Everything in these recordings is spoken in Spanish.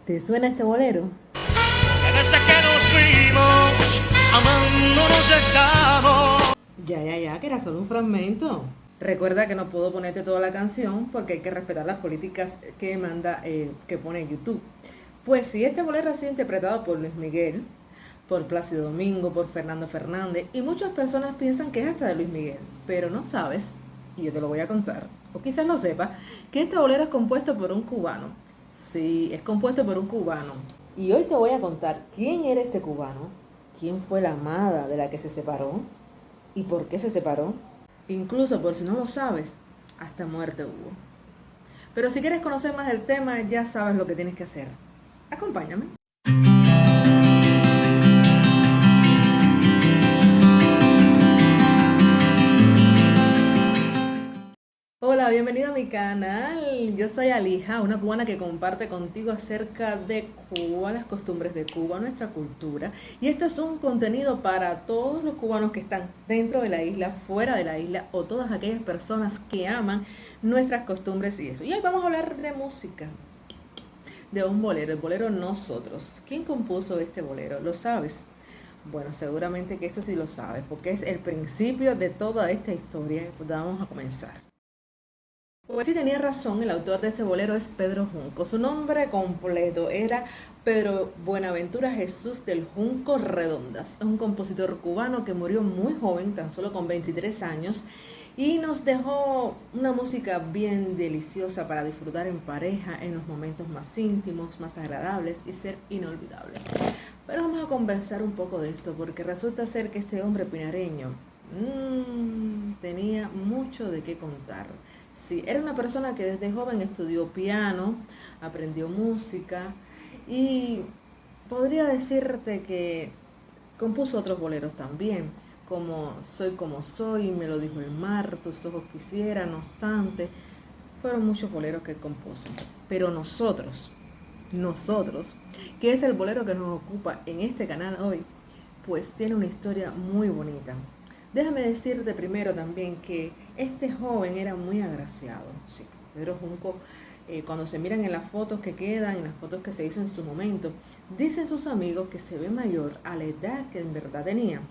¿Te suena este bolero? Desde que nos fuimos, amándonos estamos. Ya, que era solo un fragmento. Recuerda que no puedo ponerte toda la canción porque hay que respetar las políticas que manda, que pone YouTube. Pues sí, este bolero ha sido interpretado por Luis Miguel, por Plácido Domingo, por Fernando Fernández, y muchas personas piensan que es hasta de Luis Miguel, pero no sabes, y yo te lo voy a contar, o quizás lo sepas, que este bolero es compuesto por un cubano. Sí, es compuesto por un cubano. Y hoy te voy a contar quién era este cubano, quién fue la amada de la que se separó y por qué se separó. Incluso por si no lo sabes, hasta muerte hubo. Pero si quieres conocer más del tema, ya sabes lo que tienes que hacer. Acompáñame. Hola, bienvenido a mi canal. Yo soy Alija, una cubana que comparte contigo acerca de Cuba, las costumbres de Cuba, nuestra cultura. Y esto es un contenido para todos los cubanos que están dentro de la isla, fuera de la isla, o todas aquellas personas que aman nuestras costumbres y eso. Y hoy vamos a hablar de música, de un bolero, el bolero Nosotros. ¿Quién compuso este bolero? ¿Lo sabes? Bueno, seguramente que eso sí lo sabes, porque es el principio de toda esta historia. Pues vamos a comenzar. Pues sí, tenía razón, el autor de este bolero es Pedro Junco. Su nombre completo era Pedro Buenaventura Jesús del Junco Redondas. Es un compositor cubano que murió muy joven, tan solo con 23 años, y nos dejó una música bien deliciosa para disfrutar en pareja, en los momentos más íntimos, más agradables y ser inolvidable. Pero vamos a conversar un poco de esto, porque resulta ser que este hombre pinareño tenía mucho de qué contar. Sí, era una persona que desde joven estudió piano, aprendió música y podría decirte que compuso otros boleros también, como Soy como soy, Me lo dijo el mar, Tus ojos quisiera, No obstante. Fueron muchos boleros que él compuso. Pero nosotros, que es el bolero que nos ocupa en este canal hoy, pues tiene una historia muy bonita. Déjame decirte primero también que este joven era muy agraciado. Sí, Pedro Junco, cuando se miran en las fotos que quedan, en las fotos que se hizo en su momento, dicen sus amigos que se ve mayor a la edad que en verdad tenía,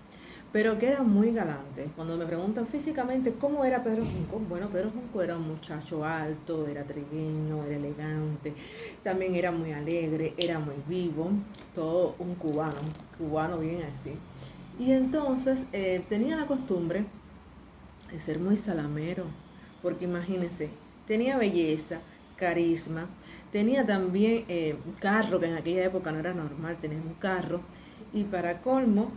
pero que era muy galante. Cuando me preguntan físicamente cómo era Pedro Junco, bueno, Pedro Junco era un muchacho alto, era trigueño, era elegante, también era muy alegre, era muy vivo, todo un cubano bien así. Y entonces tenía la costumbre de ser muy salamero, porque imagínense, tenía belleza, carisma, tenía también carro, que en aquella época no era normal tener un carro, y para colmo,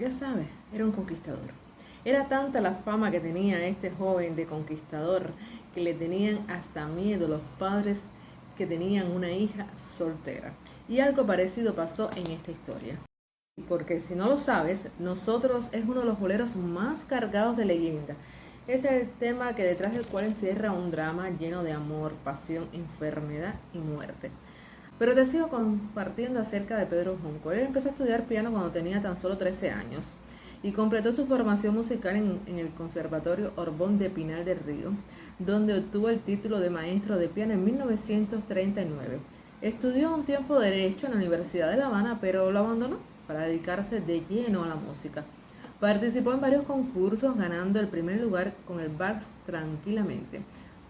ya sabes, era un conquistador. Era tanta la fama que tenía este joven de conquistador que le tenían hasta miedo los padres que tenían una hija soltera. Y algo parecido pasó en esta historia. Porque si no lo sabes, Nosotros es uno de los boleros más cargados de leyenda. Es el tema que detrás del cual encierra un drama lleno de amor, pasión, enfermedad y muerte. Pero te sigo compartiendo acerca de Pedro Junco. Él empezó a estudiar piano cuando tenía tan solo 13 años y completó su formación musical en el Conservatorio Orbón de Pinar del Río, donde obtuvo el título de maestro de piano en 1939. Estudió un tiempo Derecho en la Universidad de La Habana, pero lo abandonó para dedicarse de lleno a la música. Participó en varios concursos, ganando el primer lugar con el Vals Tranquilamente.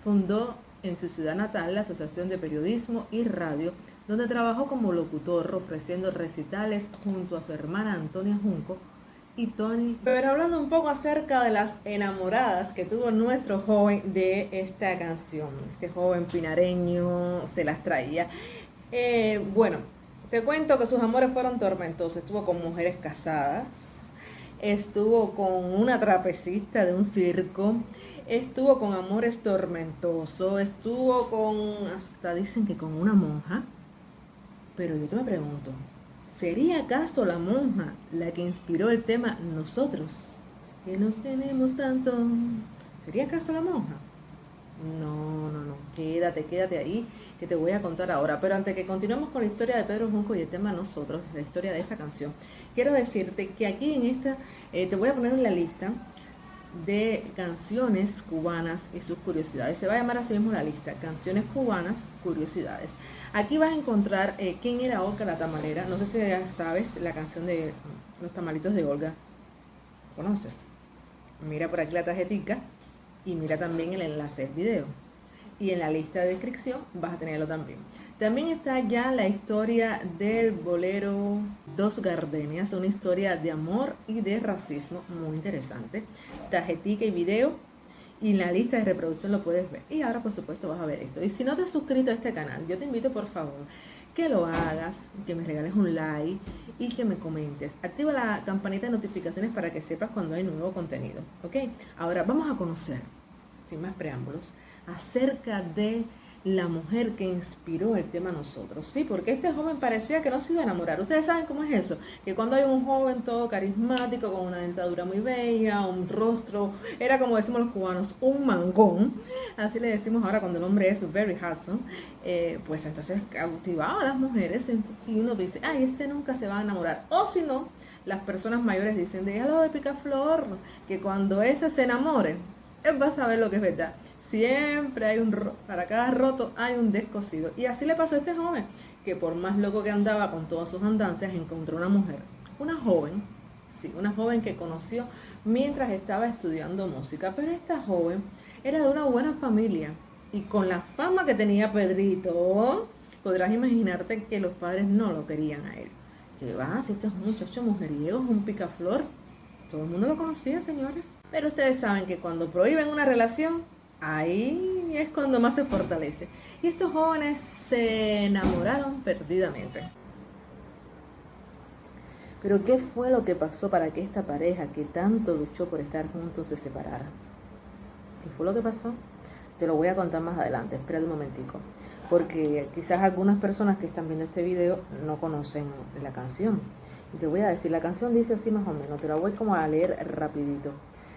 Fundó en su ciudad natal la Asociación de Periodismo y Radio, donde trabajó como locutor, ofreciendo recitales junto a su hermana Antonia Junco y Tony. Pero hablando un poco acerca de las enamoradas que tuvo nuestro joven de esta canción, este joven pinareño se las traía. Bueno, te cuento que sus amores fueron tormentosos. Estuvo con mujeres casadas, estuvo con una trapecista de un circo, estuvo con amores tormentosos, estuvo con, hasta dicen que con una monja. Pero yo te me pregunto, ¿sería acaso la monja la que inspiró el tema Nosotros, que nos queremos tanto? ¿Sería acaso la monja? No, quédate ahí, que te voy a contar ahora. Pero antes que continuemos con la historia de Pedro Junco y el tema Nosotros, la historia de esta canción, quiero decirte que aquí en esta, te voy a poner en la lista de canciones cubanas y sus curiosidades. Se va a llamar así mismo la lista, canciones cubanas, curiosidades. Aquí vas a encontrar quién era Olga la tamalera. No sé si ya sabes la canción de los tamalitos de Olga. ¿Conoces? Mira por aquí la tarjetica y mira también el enlace del video. Y en la lista de descripción vas a tenerlo también. También está ya la historia del bolero Dos Gardenias, una historia de amor y de racismo muy interesante. Tarjetica y video, y en la lista de reproducción lo puedes ver. Y ahora por supuesto vas a ver esto. Y si no te has suscrito a este canal, yo te invito por favor que lo hagas, que me regales un like y que me comentes. Activa la campanita de notificaciones para que sepas cuando hay nuevo contenido. ¿Ok? Ahora vamos a conocer, sin más preámbulos, acerca de la mujer que inspiró el tema Nosotros. Sí, porque este joven parecía que no se iba a enamorar. Ustedes saben cómo es eso, que cuando hay un joven todo carismático, con una dentadura muy bella, un rostro, era como decimos los cubanos, un mangón, así le decimos ahora cuando el hombre es very handsome, pues entonces cautivaba a las mujeres y uno dice, ay, este nunca se va a enamorar. O si no, las personas mayores dicen, déjalo de picaflor, que cuando ese se enamore, él va a saber lo que es verdad. Siempre hay para cada roto hay un descosido. Y así le pasó a este joven, que por más loco que andaba con todas sus andancias, encontró una mujer, una joven, sí, una joven que conoció mientras estaba estudiando música. Pero esta joven era de una buena familia. Y con la fama que tenía Pedrito, podrás imaginarte que los padres no lo querían a él. Que va, si este es un muchacho mujeriego, es un picaflor. Todo el mundo lo conocía, señores. Pero ustedes saben que cuando prohíben una relación, ahí es cuando más se fortalece. Y estos jóvenes se enamoraron perdidamente. Pero ¿qué fue lo que pasó para que esta pareja que tanto luchó por estar juntos se separara? ¿Qué fue lo que pasó? Te lo voy a contar más adelante, espera un momentico. Porque quizás algunas personas que están viendo este video no conocen la canción. Y te voy a decir, la canción dice así más o menos, te la voy como a leer rapidito.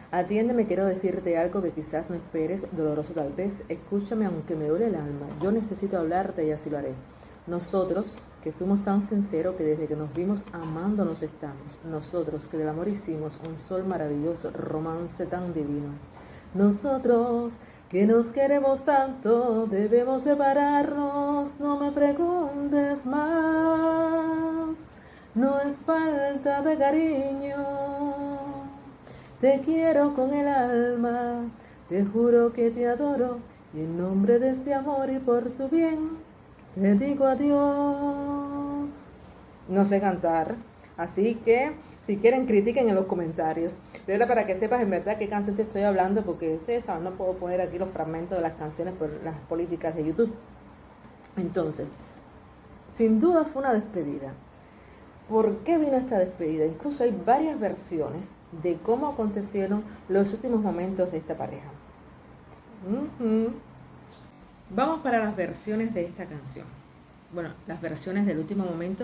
Atiéndeme, quiero decirte algo que quizás no esperes, doloroso tal vez. Escúchame aunque me duele el alma. Yo necesito hablarte y así lo haré. Nosotros, que fuimos tan sinceros que desde que nos vimos amándonos estamos. Nosotros, que del amor hicimos un sol maravilloso, romance tan divino. Nosotros, que nos queremos tanto, debemos separarnos. No me preguntes más. No es falta de cariño. Te quiero con el alma, te juro que te adoro, y en nombre de este amor y por tu bien, te digo adiós. No sé cantar, así que si quieren critiquen en los comentarios. Pero era para que sepas en verdad qué canción te estoy hablando, porque ustedes saben, no puedo poner aquí los fragmentos de las canciones por las políticas de YouTube. Entonces, sin duda fue una despedida. ¿Por qué vino esta despedida? Incluso hay varias versiones de cómo acontecieron los últimos momentos de esta pareja. Vamos para las versiones de esta canción. Bueno, las versiones del último momento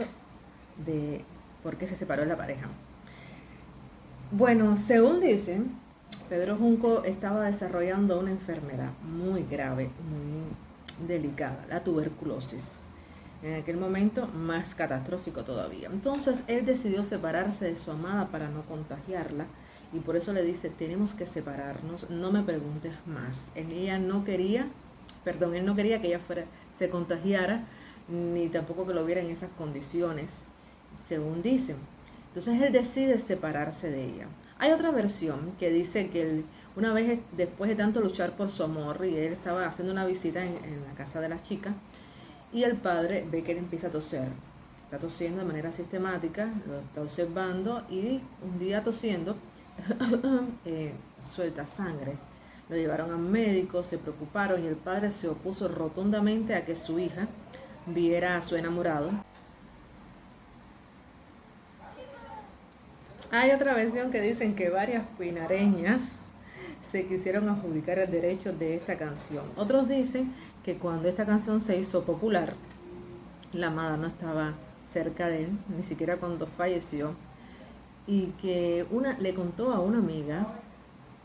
de por qué se separó la pareja. Bueno, según dicen, Pedro Junco estaba desarrollando una enfermedad muy grave, muy delicada, la tuberculosis. En aquel momento más catastrófico todavía. Entonces él decidió separarse de su amada para no contagiarla, y por eso le dice, tenemos que separarnos, no me preguntes más. Él no quería que ella se contagiara, ni tampoco que lo viera en esas condiciones, según dicen. Entonces él decide separarse de ella. Hay otra versión que dice que una vez después de tanto luchar por su amor, y él estaba haciendo una visita en la casa de las chicas, y el padre ve que él empieza a toser. Está tosiendo de manera sistemática, lo está observando, y un día tosiendo, suelta sangre. Lo llevaron al médico, se preocuparon, y el padre se opuso rotundamente a que su hija viera a su enamorado. Hay otra versión que dicen que varias pinareñas se quisieron adjudicar el derecho de esta canción. Otros dicen que cuando esta canción se hizo popular, la amada no estaba cerca de él, ni siquiera cuando falleció, y que le contó a una amiga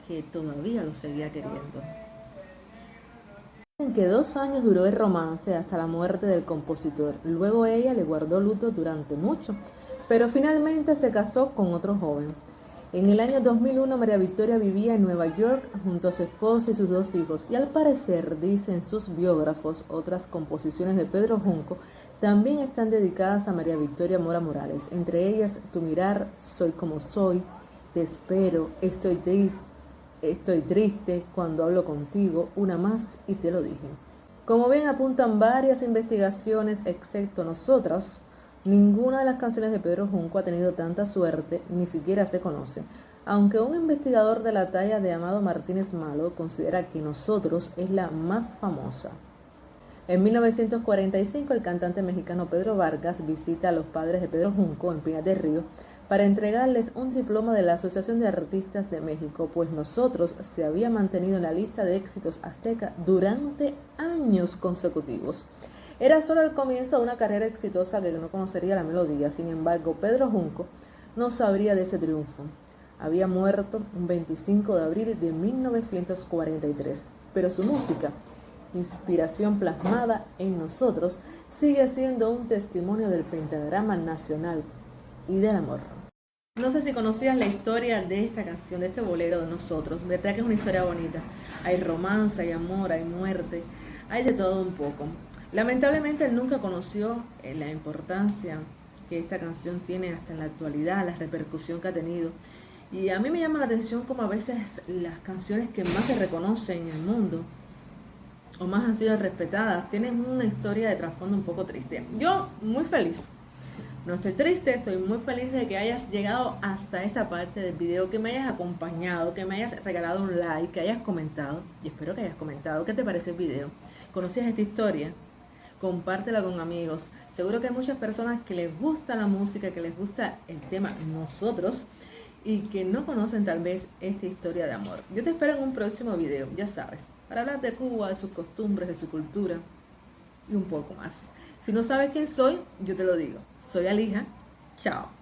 que todavía lo seguía queriendo. Dicen que 2 años duró el romance hasta la muerte del compositor. Luego ella le guardó luto durante mucho, pero finalmente se casó con otro joven. En el año 2001, María Victoria vivía en Nueva York junto a su esposo y sus 2 hijos, y al parecer, dicen sus biógrafos, otras composiciones de Pedro Junco también están dedicadas a María Victoria Mora Morales, entre ellas Tu mirar, Soy como soy, Te espero, Estoy triste, Cuando hablo contigo, Una más y te lo dije. Como bien apuntan varias investigaciones, excepto nosotros, ninguna de las canciones de Pedro Junco ha tenido tanta suerte, ni siquiera se conoce, aunque un investigador de la talla de Amado Martínez Malo considera que Nosotros es la más famosa. En 1945, el cantante mexicano Pedro Vargas visita a los padres de Pedro Junco en Pinar del Río para entregarles un diploma de la Asociación de Artistas de México, pues Nosotros se había mantenido en la lista de éxitos azteca durante años consecutivos. Era solo el comienzo de una carrera exitosa que no conocería la melodía. Sin embargo, Pedro Junco no sabría de ese triunfo. Había muerto un 25 de abril de 1943, pero su música, inspiración plasmada en Nosotros, sigue siendo un testimonio del pentagrama nacional y del amor. No sé si conocías la historia de esta canción, de este bolero de Nosotros. Verdad que es una historia bonita. Hay romance, hay amor, hay muerte, hay de todo un poco. Lamentablemente él nunca conoció la importancia que esta canción tiene hasta en la actualidad, la repercusión que ha tenido. Y a mí me llama la atención como a veces las canciones que más se reconocen en el mundo o más han sido respetadas tienen una historia de trasfondo un poco triste. Yo muy feliz. No estoy triste, estoy muy feliz de que hayas llegado hasta esta parte del video, que me hayas acompañado, que me hayas regalado un like, que hayas comentado. Y espero que hayas comentado. ¿Qué te parece el video? ¿Conocías esta historia? Compártela con amigos. Seguro que hay muchas personas que les gusta la música, que les gusta el tema Nosotros y que no conocen tal vez esta historia de amor. Yo te espero en un próximo video, ya sabes, para hablar de Cuba, de sus costumbres, de su cultura y un poco más. Si no sabes quién soy, yo te lo digo. Soy Alija. Chao.